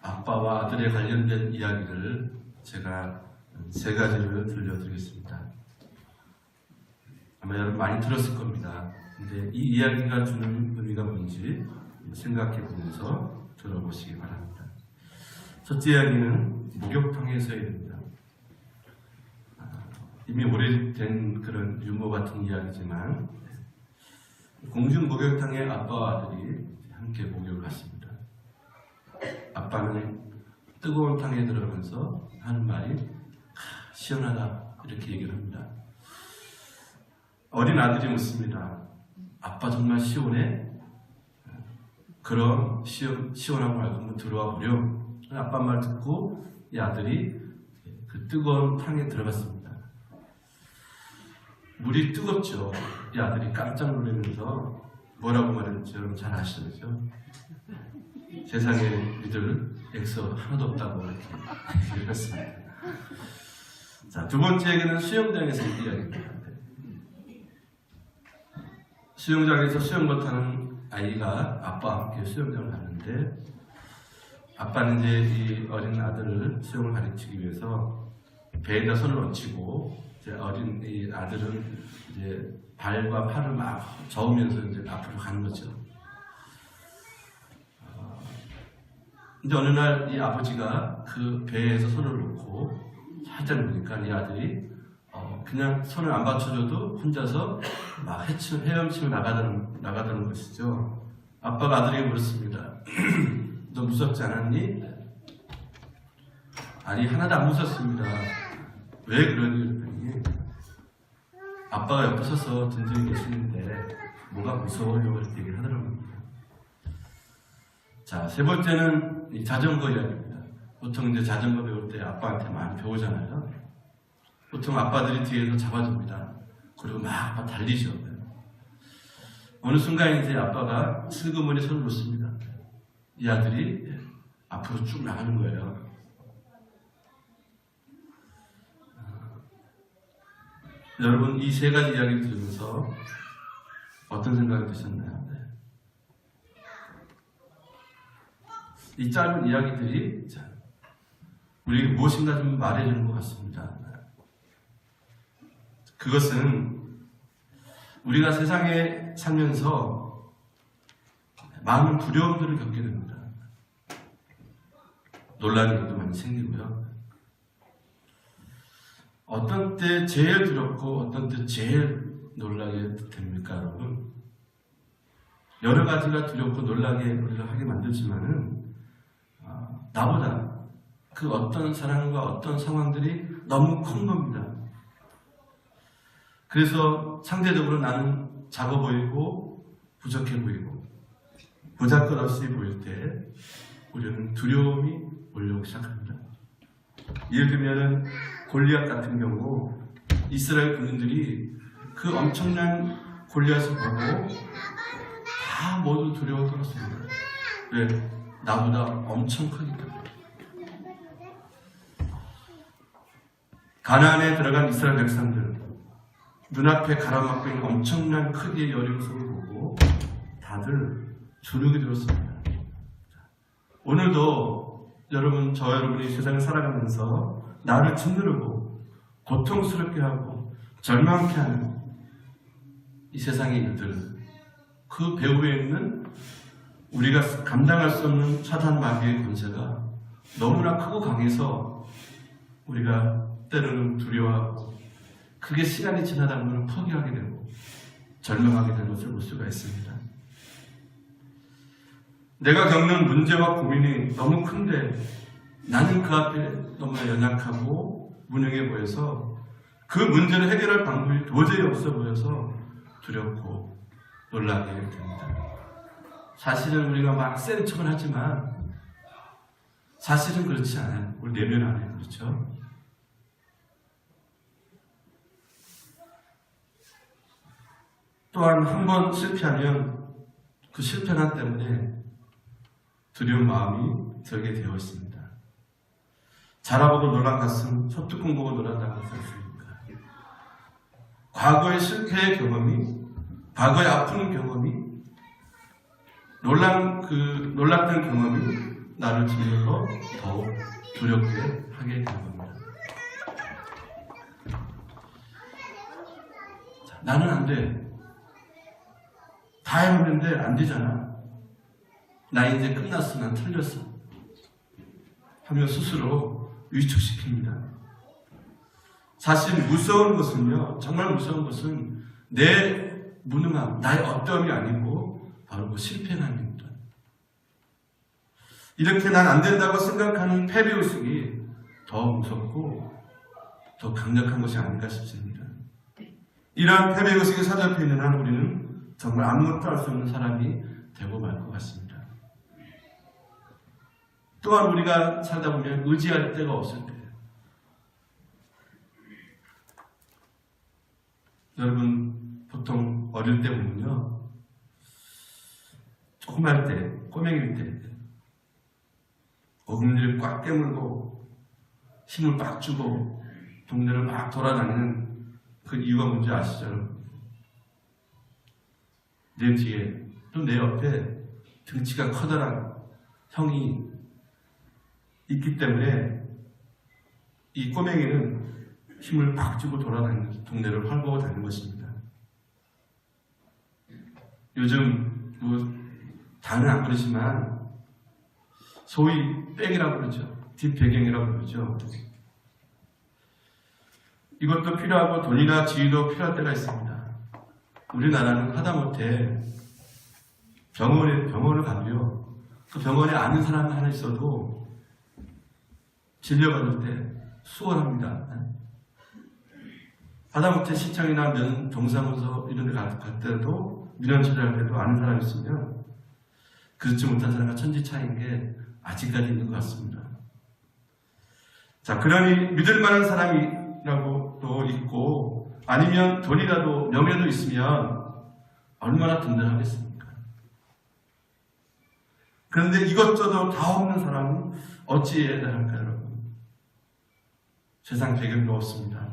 아빠와 아들에 관련된 이야기를 제가 세 가지를 들려드리겠습니다. 아마 여러분 많이 들었을 겁니다. 근데 이 이야기가 주는 의미가 뭔지 생각해 보면서 들어보시기 바랍니다. 첫째 이야기는 목욕탕에서의 일입니다. 이미 오래된 그런 유머 같은 이야기지만 공중 목욕탕에 아빠와 아들이 함께 목욕을 했습니다. 아빠는 뜨거운 탕에 들어가면서 하는 말이 시원하다 이렇게 얘기를 합니다. 어린 아들이 묻습니다. 아빠 정말 시원해? 그럼 시원한 거 알고 한번 들어와 보려. 아빠 말 듣고 이 아들이 그 뜨거운 탕에 들어갔습니다. 물이 뜨겁죠. 이 아들이 깜짝 놀라면서 뭐라고 말했는지 여러분 잘 아시죠? 세상에 믿을 액서 하나도 없다고 이렇게 얘기를 했습니다. 자, 두 번째 얘기는 수영장에서 이야기입니다. 수영장에서 수영 못하는 아이가 아빠와 함께 수영장을 갔는데 아빠는 이제 이 어린 아들을 수영을 가르치기 위해서 배에다 손을 얹히고 이제 어린 이 아들은 이제 발과 팔을 막 저으면서 이제 앞으로 가는 거죠. 이제 어느 날 이 아버지가 그 배에서 손을 놓고 살짝 보니까 이 아들이 그냥 손을 안 받쳐줘도 혼자서 막 헤엄치며 나가다는 것이죠. 아빠가 아들에게 물었습니다. 너 무섭지 않았니? 아니 하나도 안 무섭습니다. 왜 그러니? 아빠가 옆에 서서 든든히 계시는데 뭐가 무서워요? 이렇게 얘기를 하더라고요. 자, 세 번째는 이 자전거 이야기입니다. 보통 이제 자전거 배울 때 아빠한테 많이 배우잖아요. 보통 아빠들이 뒤에서 잡아줍니다. 그리고 막 달리죠. 어느 순간 이제 아빠가 슬그머니 손을 놓습니다. 이 아들이 앞으로 쭉 나가는 거예요. 여러분 이 세 가지 이야기를 들으면서 어떤 생각이 드셨나요? 네. 이 짧은 이야기들이 우리에게 무엇인가 좀 말해주는 것 같습니다. 그것은 우리가 세상에 살면서 많은 두려움들을 겪게 됩니다. 놀라는 일도 많이 생기고요. 어떤 때 제일 두렵고 어떤 때 제일 놀라게 됩니까, 여러분? 여러 가지가 두렵고 놀라게 우리가 하게 만들지만은 나보다 그 어떤 사람과 어떤 상황들이 너무 큰 겁니다. 그래서 상대적으로 나는 작아 보이고 부족해 보이고 보잘것없이 보일 때 우리는 두려움이 몰려오기 시작합니다. 예를 들면 골리앗 같은 경우 이스라엘 군인들이 그 엄청난 골리앗을 보고 다 모두 두려워 떨었습니다. 왜? 나보다 엄청 크기 때문에. 가나안에 들어간 이스라엘 백성들 눈앞에 가로막고 있는 엄청난 크기의 여리고성을 보고 다들 주눅이 들었습니다. 오늘도 여러분이 세상을 살아가면서 나를 짓누르고 고통스럽게 하고 절망케 하는 이 세상의 일들, 그 배후에 있는 우리가 감당할 수 없는 사단 마귀의 권세가 너무나 크고 강해서 우리가 때로는 두려워하고 그게 시간이 지나다 보면 포기하게 되고 절망하게 되는 것을 볼 수가 있습니다. 내가 겪는 문제와 고민이 너무 큰데 나는 그 앞에 너무나 연약하고 무능해 보여서 그 문제를 해결할 방법이 도저히 없어 보여서 두렵고 놀라게 됩니다. 사실은 우리가 막 센 척은 하지만 사실은 그렇지 않아요. 우리 내면 안에 그렇죠? 또한 한 번 실패하면 그 실패난 때문에 두려운 마음이 들게 되어 있습니다. 자라보고 놀란 가슴, 소뚜껑 보고 놀란다고 할 수 있습니까? 과거의 실패의 경험이, 과거의 아픈 경험이, 놀랐던 경험이 나를 짓눌러 더욱 두렵게 하게 되는 겁니다. 자, 나는 안 돼. 다 해봤는데 안 되잖아. 나 이제 끝났어. 난 틀렸어. 하며 스스로 위축시킵니다. 사실 무서운 것은요, 정말 무서운 것은 내 무능함, 나의 어떠함이 아니고 바로 그 실패감입니다. 이렇게 난 안 된다고 생각하는 패배의식이 더 무섭고 더 강력한 것이 아닌가 싶습니다. 이러한 패배의식에 사로잡혀 있는 한 우리는 정말 아무것도 할 수 없는 사람이 되고 말 것 같습니다. 또한 우리가 살다 보면 의지할 데가 없을 때예요. 여러분 보통 어릴 때 보면요, 조그만 때, 꼬맹일 때 어금니를 꽉 깨물고 힘을 빡 주고 동네를 막 돌아다니는 그 이유가 뭔지 아시죠? 내 뒤에 또 내 옆에 등치가 커다란 형이 있기 때문에 이 꼬맹이는 힘을 팍 주고 돌아다니는 동네를 활보고 다니는 것입니다. 요즘 다는 안 그러지만 소위 백이라고 그러죠. 뒷배경이라고 그러죠. 이것도 필요하고 돈이나 지위도 필요할 때가 있습니다. 우리나라는 하다못해 병원을 가도요, 그 병원에 아는 사람 하나 있어도 진료받을 때 수월합니다. 하다못해 시청이나 동사무소 이런 데 갈 때도 민원 처리할 때도 아는 사람이 있으면 그렇지 못한 사람과 천지차이인 게 아직까지 있는 것 같습니다. 자, 그러니 믿을 만한 사람이라고도 있고 아니면 돈이라도 명예도 있으면 얼마나 든든하겠습니까? 그런데 이것저것 다 없는 사람은 어찌해야 할까요, 여러분? 세상 배경도 없습니다.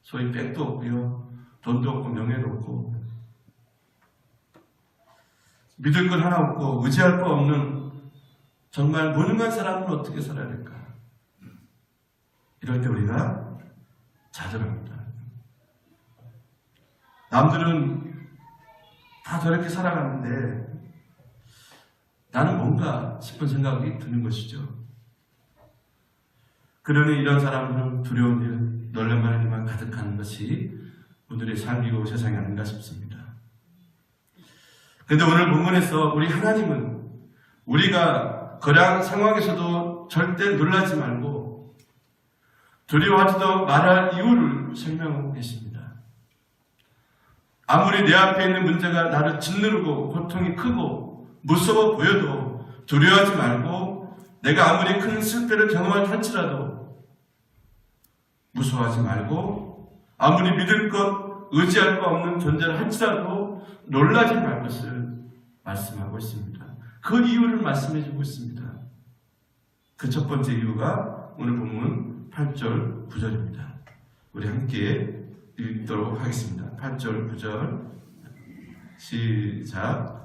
소위 백도 없고요, 돈도 없고 명예도 없고 믿을 건 하나 없고 의지할 거 없는 정말 무능한 사람은 어떻게 살아야 될까? 이럴 때 우리가 좌절합니다. 남들은 다 저렇게 살아가는데 나는 뭔가 싶은 생각이 드는 것이죠. 그러니 이런 사람들은 두려운 일, 놀랄만한 일만 가득한 것이 오늘의 삶이고 세상이 아닌가 싶습니다. 그런데 오늘 본문에서 우리 하나님은 우리가 그러한 상황에서도 절대 놀라지 말고 두려워하지도 말할 이유를 설명하고 계십니다. 아무리 내 앞에 있는 문제가 나를 짓누르고 고통이 크고 무서워 보여도 두려워하지 말고 내가 아무리 큰 실패를 경험할 할지라도 무서워하지 말고 아무리 믿을 것, 의지할 것 없는 존재를 할지라도 놀라지 말 것을 말씀하고 있습니다. 그 이유를 말씀해 주고 있습니다. 그 첫 번째 이유가 오늘 본문 8절 9절입니다. 우리 함께 읽도록 하겠습니다. 8절 9절 시작.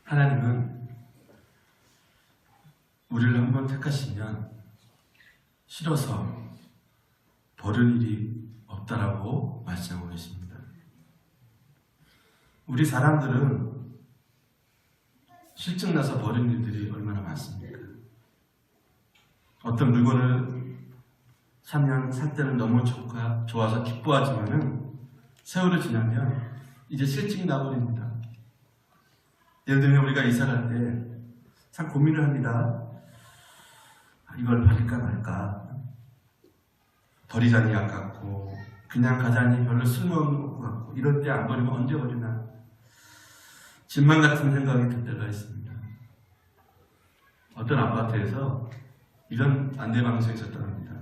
하나님은 우리를 한번 택하시면 싫어서 버릴 일이 없다라고 말씀하고 계십니다. 우리 사람들은 실증나서 버린 일들이 얼마나 많습니까? 어떤 물건을 사면 살 때는 너무 좋아서 기뻐하지만은 세월이 지나면 이제 실증이 나버립니다. 예를 들면 우리가 이사를 할 때 참 고민을 합니다. 이걸 버릴까 말까. 버리자니 아깝고 그냥 가자니 별로 쓸모없는 것 같고 이럴 때 안 버리면 언제 버리나. 집만 같은 생각이 들 때가 있습니다. 어떤 아파트에서 이런 안내 방송이 있었다고 합니다.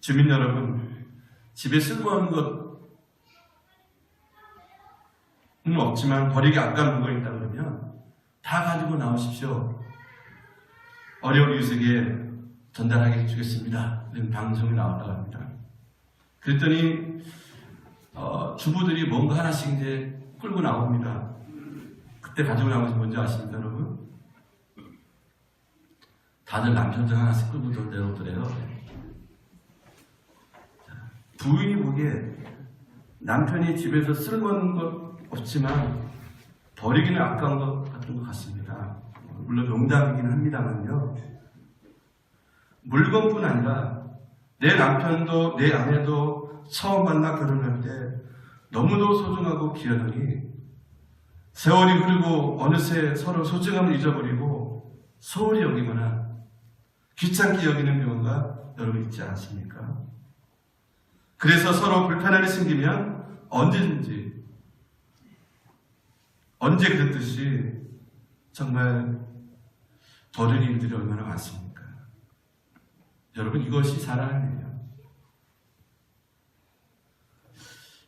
주민 여러분, 집에 쓸모없는 것 없지만 버리기 아까운 물건이 있다 그러면 다 가지고 나오십시오. 어려운 이웃에게 전달하게 해주겠습니다. 이런 방송이 나왔다고 합니다. 그랬더니 주부들이 뭔가 하나씩 이제 끌고 나옵니다. 그때 가지고 나온 것이 뭔지 아십니까, 여러분? 다들 남편들 하나씩 끌고 내려오더래요. 부인이 보기에 남편이 집에서 쓸모없는 것 없지만 버리기는 아까운 것 같은 것 같습니다. 물론 농담이긴 합니다만요. 물건뿐 아니라 내 남편도 내 아내도 처음 만나 결혼할 때 너무도 소중하고 귀하더니 세월이 흐르고 어느새 서로 소중함을 잊어버리고 소홀히 여기거나 귀찮게 여기는 경우가 여러분 있지 않습니까? 그래서 서로 불편함이 생기면 언제든지 언제 그랬듯이 정말 버리는 일들이 얼마나 많습니까? 여러분, 이것이 사랑이에요.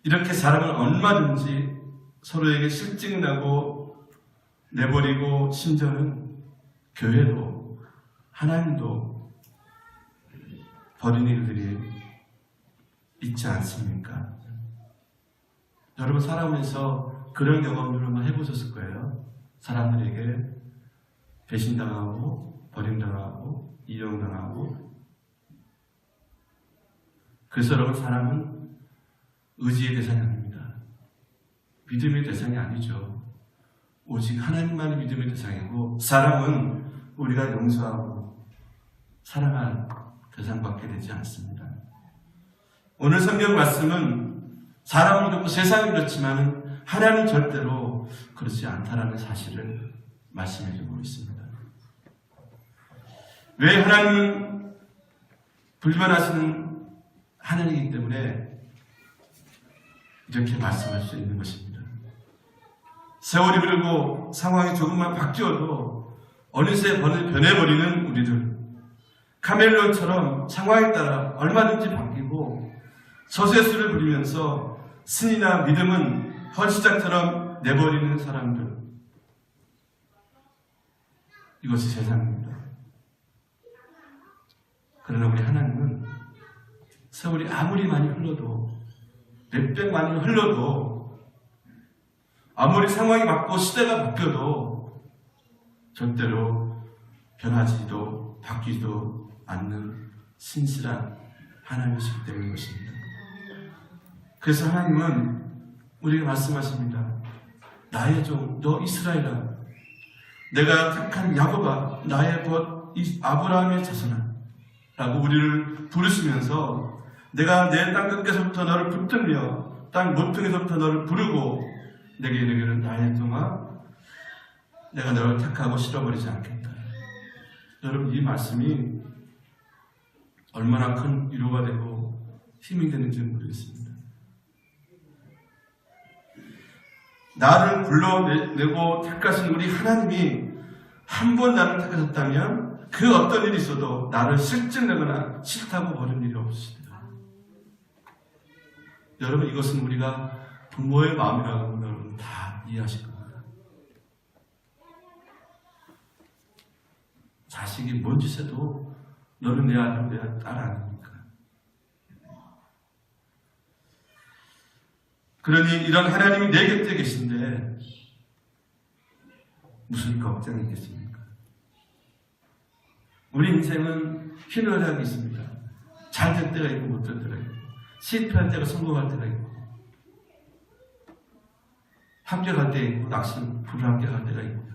이렇게 사람은 얼마든지 서로에게 실증이 나고 내버리고, 심지어는 교회도 하나님도 버리는 일들이 있지 않습니까? 여러분, 살아오면서 그런 경험들을 한번 해보셨을 거예요. 사람들에게 배신당하고 버림당하고 이용당하고. 그래서 여러분, 사람은 의지의 대상이 아닙니다. 믿음의 대상이 아니죠. 오직 하나님만이 믿음의 대상이고, 사람은 우리가 용서하고 사랑할 대상밖에 되지 않습니다. 오늘 성경 말씀은 사람은 그렇고 세상은 그렇지만 하나님은 절대로 그렇지 않다라는 사실을 말씀해 주고 있습니다. 왜 하나님은 불변하시는 하나님이기 때문에 이렇게 말씀할 수 있는 것입니다. 세월이 흐르고 상황이 조금만 바뀌어도 어느새 변해버리는 우리들, 카멜론처럼 상황에 따라 얼마든지 바뀌고 서세수를 부리면서 신이나 믿음은 헌시장처럼 내버리는 사람들, 이것이 세상입니다. 그러나 우리 하나님은 세월이 아무리 많이 흘러도, 몇백 많이 흘러도, 아무리 상황이 바뀌고 시대가 바뀌어도 절대로 변하지도 바뀌지도 않는 신실한 하나님이시기 때문인 것입니다. 그래서 하나님은 우리에게 말씀하십니다. 나의 종, 너 이스라엘아, 내가 택한 야곱아, 나의 벗 아브라함의 자손아 라고 우리를 부르시면서 내가 내 땅 끝에서부터 너를 붙들며 땅 모퉁이에서부터 너를 부르고 내게 이르기를 나의 종아, 내가 너를 택하고 실어버리지 않겠다. 여러분, 이 말씀이 얼마나 큰 위로가 되고 힘이 되는지 모르겠습니다. 나를 불러내고 택하신 우리 하나님이 한 번 나를 택하셨다면 그 어떤 일이 있어도 나를 실증내거나 싫다고 버린 일이 없으시다. 여러분, 이것은 우리가 부모의 마음이라고 여러분 다 이해하실 겁니다. 자식이 뭔 짓 해도 너는 내 아들, 내 딸 아닙니까? 그러니 이런 하나님이 내 곁에 계신데 무슨 걱정이 있겠습니까? 우리 인생은 희노애락이 있습니다. 잘 될 때가 있고 못 될 때가 있고, 실패할 때가 성공할 때가 있고, 합격할 때 있고 불합격할 때가 있고요.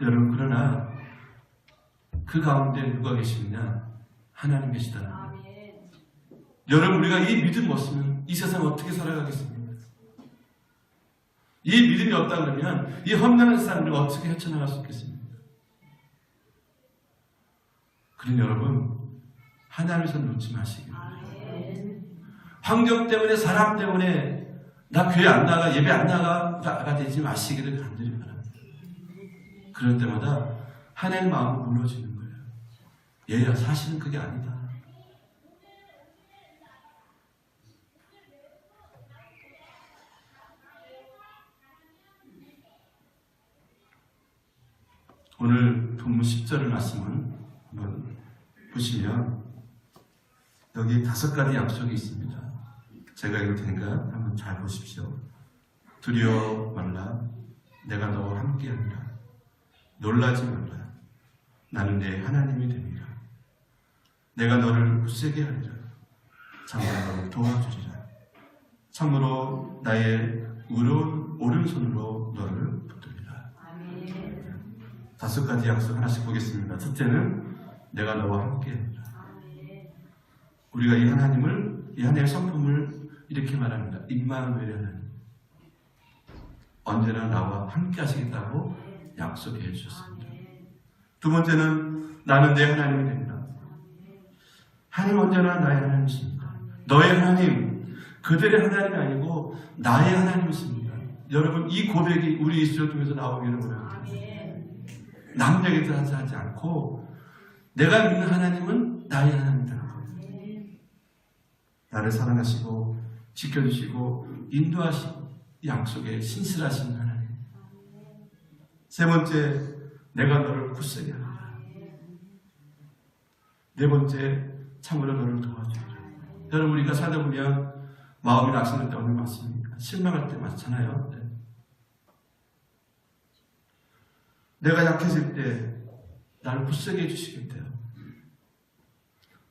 여러분, 그러나 그 가운데 누가 계시느냐? 하나님 계시다는 거예요. 여러분, 우리가 이 믿음 없으면 이 세상 어떻게 살아가겠습니까? 이 믿음이 없다 그러면 이 험난한 세상을 어떻게 헤쳐나갈 수 있겠습니까? 그러니 여러분, 하나님의 손 놓지 마시기 바랍니다. 환경 때문에, 사람 때문에 나 교회 안 나가, 예배 안 나가가 되지 마시기를 간절히 바랍니다. 그럴 때마다 하나님의 마음이 무너지는 거예요. 얘야, 사실은 그게 아니다. 본문 10절을 말씀을 한번 보시면 여기 5가지 약속이 있습니다. 제가 읽을 테니까 한번 잘 보십시오. 두려워 말라. 내가 너와 함께하리라. 놀라지 말라. 나는 내 하나님이 됩니다. 내가 너를 굳세게 하리라. 참으로 너를 도와주리라. 참으로 나의 의로운 오른손으로 너를 붙들리라. 5가지 약속 하나씩 보겠습니다. 첫째는 내가 너와 함께하리라. 우리가 이 하나님의 성품을 이렇게 말합니다. 임마누엘 하나님. 언제나 나와 함께 하시겠다고 약속해 주셨습니다. 두 번째는 나는 내 하나님이 됩니다. 하나님 언제나 나의 하나님이십니다. 너의 하나님, 그들의 하나님이 아니고 나의 하나님이십니다. 여러분, 이 고백이 우리 이스라엘 통해서 나오기를 원합니다. 남에게 하지 않고 내가 믿는 하나님은 나의 하나님이다. 나를 사랑하시고 지켜주시고 인도하시고 약속에 신실하신 하나님. 세 번째, 내가 너를 굳세게 하리라. 네 번째, 참으로 너를 도와주리라. 여러분, 우리가 살다 보면 마음이 낙심할 때 오늘 맞습니까? 실망할 때 많잖아요. 네. 내가 약해질 때 나를 굳세게 해주시겠대요.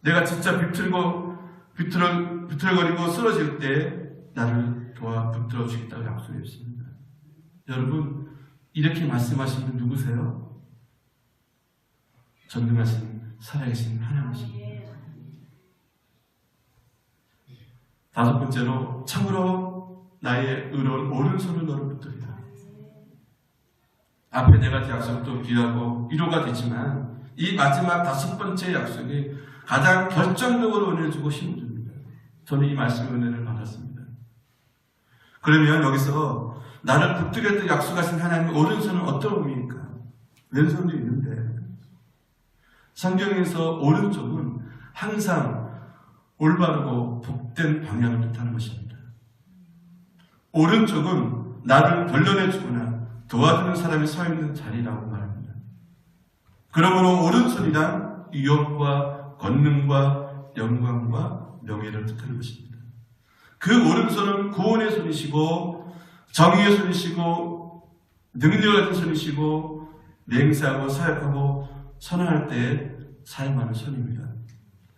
내가 진짜 비틀거리고 쓰러질 때 나를 도와 붙들어 주겠다고 약속했습니다. 여러분, 이렇게 말씀하시는 분 누구세요? 전능하신 살아계신 하나님이십니다. 5번째로 참으로 나의 의로운 오른손을 너를 붙들리라. 앞에 4가지 약속도 귀하고 위로가 되지만 이 마지막 5번째 약속이 가장 결정적으로 은혜를 주고 힘을 줍니다. 저는 이 말씀의 은혜를 받았습니다. 그러면 여기서 나를 붙들겠다고 약속하신 하나님의 오른손은 어떤 의미입니까? 왼손도 있는데 성경에서 오른쪽은 항상 올바르고 복된 방향을 뜻하는 것입니다. 오른쪽은 나를 돌려내주거나 도와주는 사람이 서 있는 자리라고 말합니다. 그러므로 오른손이란 위엄과 권능과 영광과 명예를 뜻하는 것입니다. 그 오른손은 구원의 손이시고 정의의 손이시고 능력을 가진 손이시고 맹세하고 사역하고 선언할 때 사용하는 손입니다.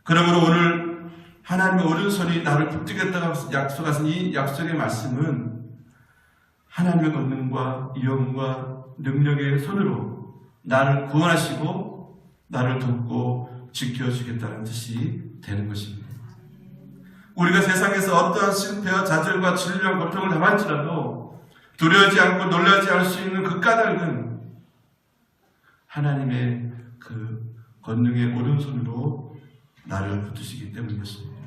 그러므로 오늘 하나님의 오른손이 나를 붙들겠다고 약속하신 이 약속의 말씀은 하나님의 권능과 위엄과 능력의 손으로 나를 구원하시고 나를 돕고 지켜주겠다는 뜻이 되는 것입니다. 우리가 세상에서 어떠한 실패와 좌절과 질병, 고통을 당할지라도 두려워하지 않고 놀라지 않을 수 있는 그 까닭은 하나님의 그 권능의 오른손으로 나를 붙드시기 때문이었습니다.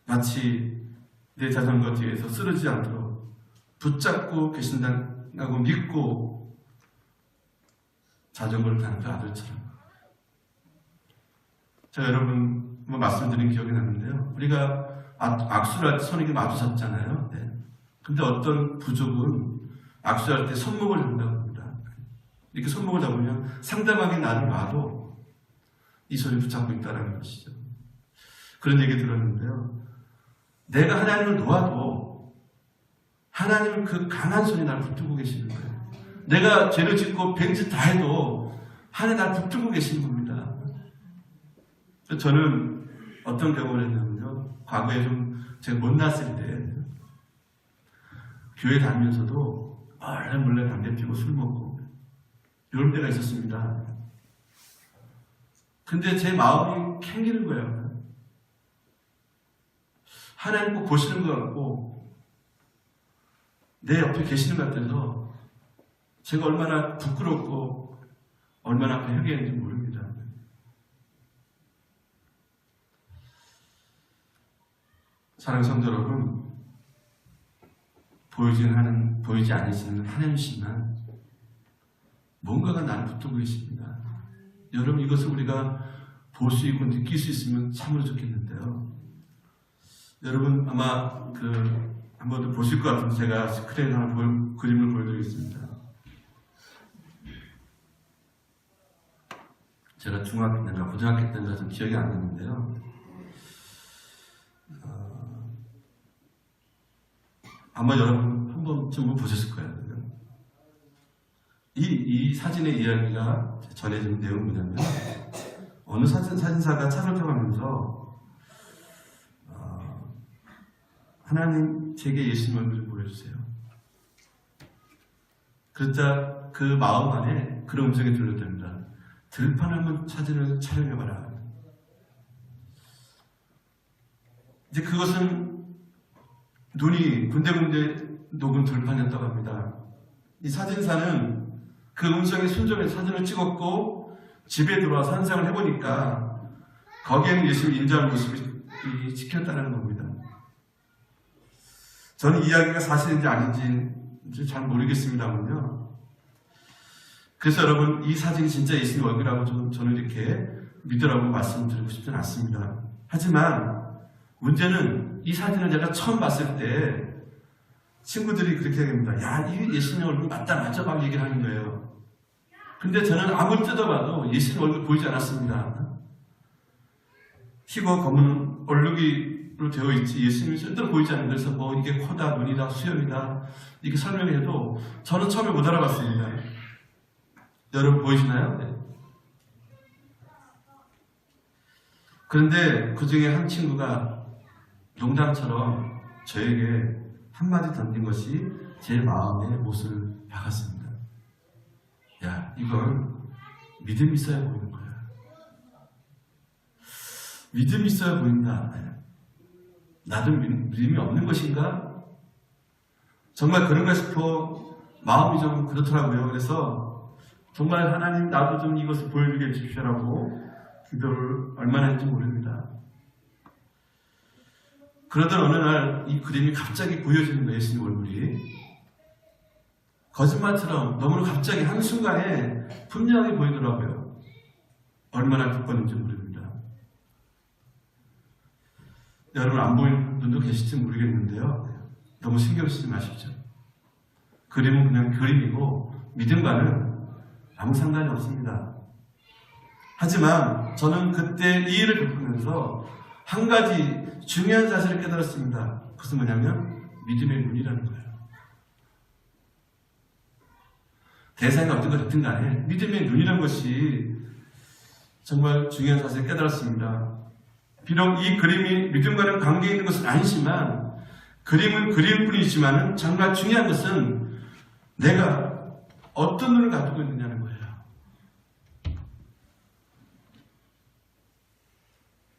마치 내 자전거 뒤에서 쓰러지지 않도록 붙잡고 계신다고 믿고 자전거를 타는 그 아들처럼. 제가 여러분 한번 말씀드린 기억이 나는데요. 우리가 악수를 할 때 손이 마주 잡잖아요. 네. 근데 어떤 부족은 악수할 때 손목을 잡는다고 합니다. 이렇게 손목을 잡으면 상대방이 나를 놔도 이 손이 붙잡고 있다는 것이죠. 그런 얘기 들었는데요. 내가 하나님을 놓아도 하나님은 그 강한 손이 나를 붙들고 계시는 거예요. 내가 죄를 짓고 뱅짓 다 해도 하나님 나를 붙들고 계시는 겁니다. 저는 어떤 경험을 했냐면요. 과거에 좀 제가 못났을 때 교회 다니면서도 몰래 담배 피고 술 먹고 이럴 때가 있었습니다. 근데 제 마음이 캥기는 거예요. 하나님 꼭 보시는 것 같고 내 옆에 계시는 것 같아서 제가 얼마나 부끄럽고 얼마나 회개했는지 모릅니다. 사랑하는 성도 여러분, 보이지 않으시는 하나님이시지만 뭔가가 나를 붙들고 계십니다. 여러분, 이것을 우리가 볼 수 있고 느낄 수 있으면 참으로 좋겠는데요. 여러분, 아마 한번 더 보실 것 같은데 제가 스크린에 하나 그림을 보여드리겠습니다. 제가 중학교 때인가 고등학교 때인가 좀 기억이 안 나는데요. 아마 여러분 한 번쯤은 보셨을 거예요. 이 사진의 이야기가 전해지는 내용은 뭐냐면, 어느 사진사가 차를 타고 가면서 하나님 제게 예수님 얼굴을 보여주세요. 그러자 그 마음 안에 그런 음성이 들렸답니다. 들판 한번 사진을 촬영해봐라. 이제 그것은 눈이 군데군데 녹은 들판이었다고 합니다. 이 사진사는 그 음성에 순종해서 사진을 찍었고 집에 들어와 산상을 해보니까 거기에는 예수님이 인자한 모습이 찍혔다는 겁니다. 저는 이 이야기가 사실인지 아닌지 잘 모르겠습니다만요. 그래서 여러분, 이 사진이 진짜 예수님 얼굴이라고 저는 이렇게 믿으라고 말씀드리고 싶지는 않습니다. 하지만 문제는 이 사진을 제가 처음 봤을 때 친구들이 그렇게 얘기합니다. 야, 이 예수님 얼굴 맞다 막 얘기를 하는 거예요. 근데 저는 아무리 뜯어봐도 예수님 얼굴 보이지 않았습니다. 희고 검은 얼룩이로 되어 있지 예수님이 절대로 보이지 않는, 그래서 뭐 이게 코다 눈이다 수염이다 이렇게 설명해도 저는 처음에 못 알아봤습니다. 여러분 보이시나요? 네. 그런데 그 중에 한 친구가 농담처럼 저에게 한마디 던진 것이 제 마음의 못을 박았습니다. 야, 이건 믿음이 있어야 보이는 거야. 믿음이 있어야 보인다. 나도 믿음이 없는 것인가? 정말 그런가 싶어 마음이 좀 그렇더라고요. 그래서 정말 하나님 나도 좀 이것을 보여주게 해주십시오라고 기도를 얼마나 했는지 모릅니다. 그러던 어느 날 이 그림이 갑자기 보여지는 거예요. 예수님 얼굴이 거짓말처럼 너무나 갑자기 한순간에 분명하게 보이더라고요. 얼마나 기뻤는지 모릅니다. 여러분 안 보이는 분도 계실지 모르겠는데요. 너무 신경 쓰지 마십시오. 그림은 그냥 그림이고 믿음과는 아무 상관이 없습니다. 하지만 저는 그때 이 일을 겪으면서 한 가지 중요한 사실을 깨달았습니다. 그것은 뭐냐면 믿음의 눈이라는 거예요. 대상이 어떻게 됐든 간에 믿음의 눈이라는 것이 정말 중요한 사실을 깨달았습니다. 비록 이 그림이 믿음과는 관계 있는 것은 아니지만 그림은 그릴 뿐이지만 정말 중요한 것은 내가 어떤 눈을 가지고 있느냐는 거예요.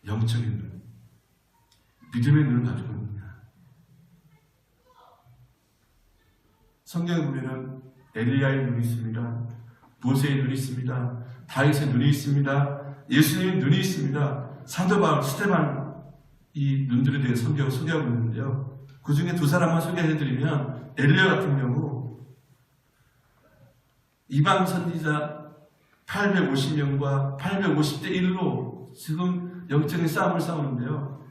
영적인 눈, 믿음의 눈을 가지고 있느냐. 성경에 보면은 엘리야의 눈이 있습니다. 모세의 눈이 있습니다. 다윗의 눈이 있습니다. 예수님의 눈이 있습니다. 사도 바울, 스데반 이 눈들에 대해 성경을 소개하고 있는데요. 그 중에 두 사람만 소개해드리면 엘리야 같은 경우 이방 선지자 850명과 850대 1로 지금 영적인 싸움을 싸우는데요.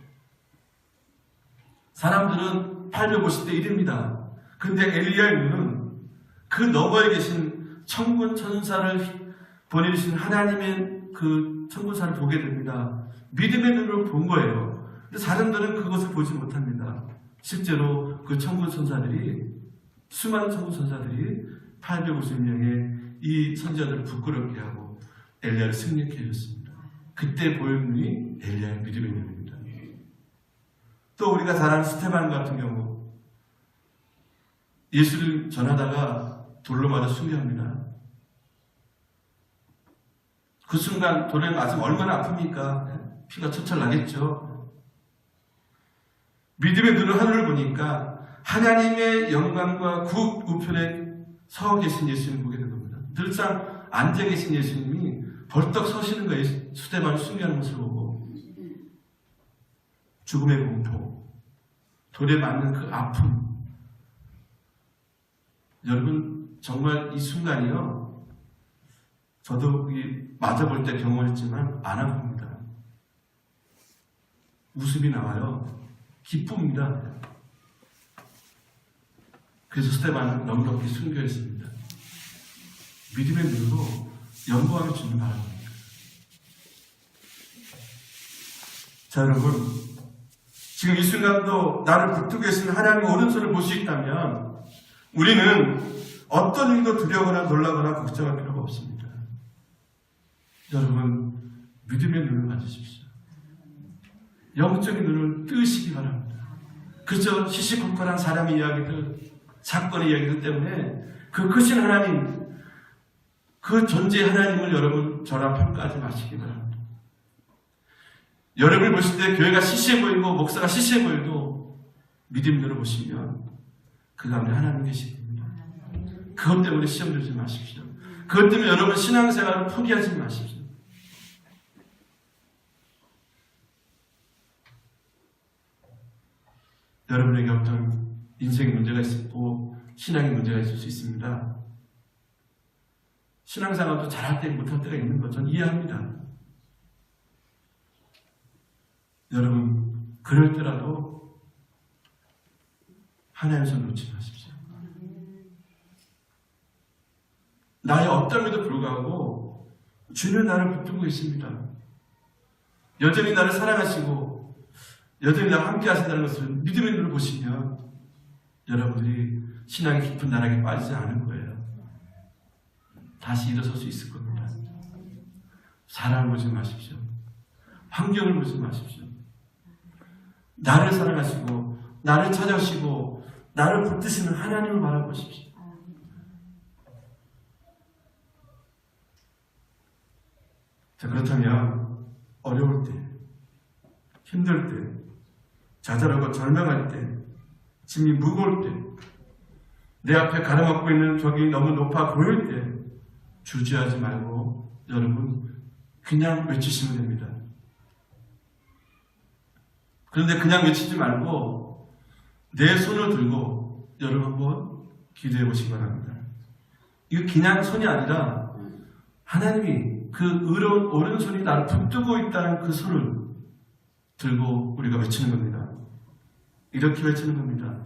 사람들은 850대 1입니다. 근데 엘리야의 눈은 그 너머에 계신 천군 천사를 보내주신 하나님의 그 천군사를 보게 됩니다. 믿음의 눈으로 본 거예요. 근데 사람들은 그것을 보지 못합니다. 실제로 그 천군 천사들이, 수많은 천군 천사들이 850명의 이 선지자들을 부끄럽게 하고 엘리야를 승리케 해줬습니다. 그때 보인 눈이 엘리야의 믿음의 눈입니다. 또 우리가 잘 아는 스데반 같은 경우 예수를 전하다가 돌로 맞아 순교합니다. 그 순간 돌에 맞으면 얼마나 아픕니까? 피가 철철 나겠죠. 믿음의 눈으로 하늘을 보니까 하나님의 영광과 우편에 서 계신 예수님을 보게 된 겁니다. 늘상 앉아 계신 예수님이 벌떡 서시는 거예요. 스데반을 순교하는 모습을 보고 죽음의 공포, 돌에 맞는 그 아픔. 여러분 정말 이 순간이요, 저도 맞아볼 때 경험했지만 안 아픕니다. 웃음이 나와요. 기쁩니다. 그래서 스데반은 넉넉히 순교했습니다. 믿음의 눈으로 영광의 주님을 바라봅니다. 자, 여러분, 지금 이 순간도 나를 붙들고 계시는 하나님의 오른손을 볼 수 있다면 우리는 어떤 일도 두려워하거나 놀라거나 걱정할 필요가 없습니다. 여러분, 믿음의 눈을 가지십시오. 영적인 눈을 뜨시기 바랍니다. 그저 시시콜콜한 사람의 이야기들, 사건의 이야기들 때문에 그 크신 하나님, 그 존재의 하나님을 여러분 저랑 평가하지 마시기 바랍니다. 여러분을 보실 때 교회가 시시해 보이고 목사가 시시해 보여도 믿음 눈으로 보시면 그 가운데 하나님 계십니다. 그것 때문에 시험 들지 마십시오. 그것 때문에 여러분 신앙생활을 포기하지 마십시오. 여러분에게 어떤 인생의 문제가 있고 신앙의 문제가 있을 수 있습니다. 신앙생활도 잘할 때 못할 때가 있는 것 전 이해합니다. 여러분, 그럴 때라도 하나님의 손 놓지 마십시오. 나의 없담에도 불구하고 주는 나를 붙들고 있습니다. 여전히 나를 사랑하시고 여전히 나와 함께 하신다는 것을 믿음의 눈으로 보시면 여러분들이 신앙의 깊은 나락에 빠지지 않을 거예요. 다시 일어설 수 있을 겁니다. 사람을 보지 마십시오. 환경을 보지 마십시오. 나를 사랑하시고 나를 찾아오시고 나를 붙드시는 하나님을 바라보십시오. 자, 그렇다면 어려울 때, 힘들 때, 좌절하고 절망할 때, 짐이 무거울 때, 내 앞에 가로막고 있는 벽이 너무 높아 보일 때 주저하지 말고 여러분 그냥 외치시면 됩니다. 그런데 그냥 외치지 말고 내 손을 들고 여러분 한번 기도해 보시기 바랍니다. 이거 그냥 손이 아니라 하나님이 그 의로운 오른손이 나를 붙들고 있다는 그 손을 들고 우리가 외치는 겁니다. 이렇게 외치는 겁니다.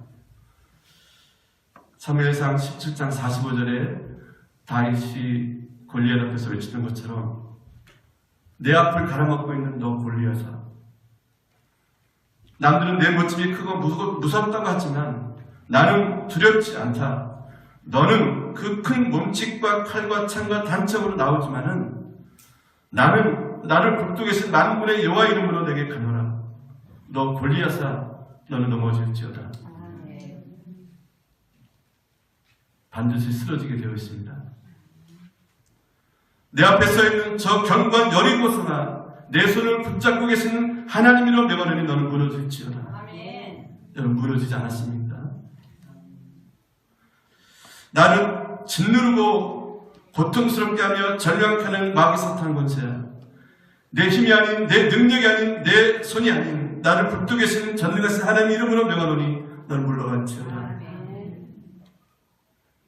사무엘상 17장 45절에 다윗이 골리앗 앞에서 외치는 것처럼 내 앞을 가로막고 있는 너 골리앗아, 남들은 내 모습이 크고 무섭다고 하지만 나는 두렵지 않다. 너는 그 큰 몸짓과 칼과 창과 단창으로 나오지만은 나는 나를 붙들고 계신 만군의 여호와 이름으로 내게 가노라. 너 골리앗아, 너는 넘어질지어다. 반드시 쓰러지게 되어 있습니다. 내 앞에 서 있는 저 견고한 여리고서나 내 손을 붙잡고 계시는 하나님이로 명하노니 너는 무너질지어다. 아멘. 여러분, 무너지지 않았습니까? 나는 짓누르고 고통스럽게 하며 절망케 하는 마귀 사탄 권세야. 내 힘이 아닌, 내 능력이 아닌, 내 손이 아닌 나를 붙들고 계시는 전능하신 하나님 이름으로 명하노니 너는 물러갈지어다.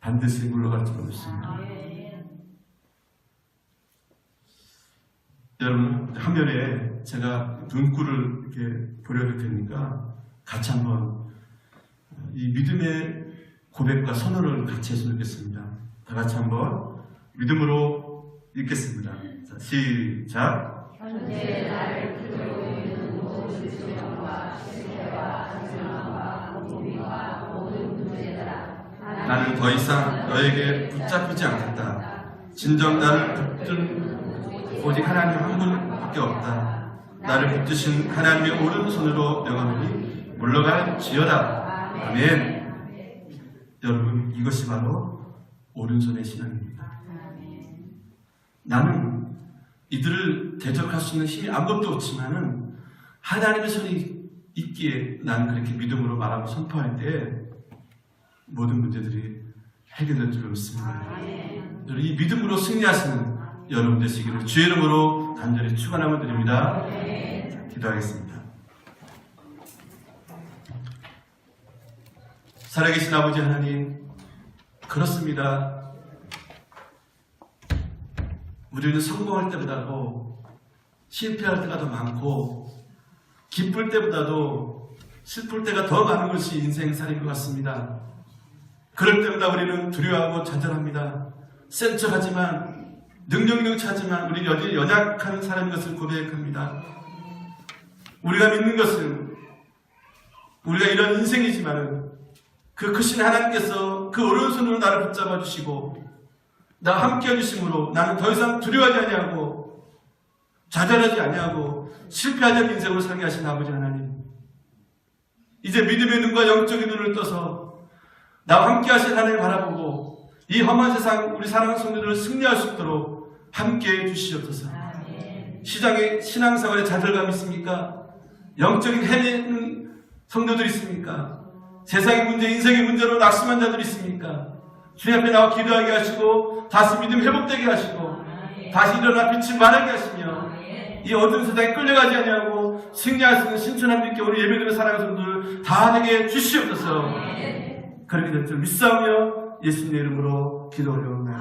반드시 물러갈 줄 믿습니다. 여러분, 화면에 제가 눈구를 이렇게 보려드릴 테니까 같이 한번 이 믿음의 고백과 선언을 같이 했으면 좋겠습니다. 다 같이 한번 믿음으로 읽겠습니다. 자, 시작. 현재 나를 붙들고 있는 모든 질병과 실패와 절망과 고민과 모든 문제들아, 나는 더 이상 너에게 붙잡히지 않겠다. 진정 나를 붙든 오직 하나님 한 분밖에 없다. 나를 붙드신 하나님의 오른손으로 명하노니 물러갈지어다. 아멘. 여러분, 이것이 바로 오른손의 신앙입니다. 나는 이들을 대적할 수 있는 힘이 아무것도 없지만은 하나님의 손이 있기에 나는 그렇게 믿음으로 말하고 선포할 때 모든 문제들이 해결될 줄 믿습니다. 여러분, 이 믿음으로 승리하시는 여러분 되시기를 주의 이름으로 간절히 축원함을 드립니다. 자, 기도하겠습니다. 살아계신 아버지 하나님, 그렇습니다. 우리는 성공할 때보다도 실패할 때가 더 많고 기쁠 때보다도 슬플 때가 더 많은 것이 인생살인 것 같습니다. 그럴 때마다 우리는 두려워하고 좌절합니다. 센 척하지만, 능력하지만 우리 여전히 연약한 사람인 것을 고백합니다. 우리가 믿는 것은 우리가 이런 인생이지만 그 크신 하나님께서 그 오른손으로 나를 붙잡아 주시고 나와 함께 해주심으로 나는 더 이상 두려워하지 아니하고 좌절하지 아니하고 실패하지 않는 인생으로 살게 하신 아버지 하나님, 이제 믿음의 눈과 영적인 눈을 떠서 나와 함께 하신 하나님을 바라보고 이 험한 세상 우리 사랑하는 성도들을 승리할 수 있도록 함께 해주시옵소서. 시장의 신앙생활에 좌절감 있습니까? 영적인 헤매는 성도들 있습니까? 세상의 문제, 인생의 문제로 낙심한 자들 있습니까? 주님 앞에 나와 기도하게 하시고 다시 믿음 회복되게 하시고 다시 일어나 빛을 발하게 하시며 이 어두운 세상에 끌려가지 아니하고 승리할 수 있는 신천함 있게 우리 예배드리는 사랑하는 성도들 다 되게 주시옵소서. 그렇게 될 줄 믿사오며 예수님의 이름으로 기도 올려옵니다.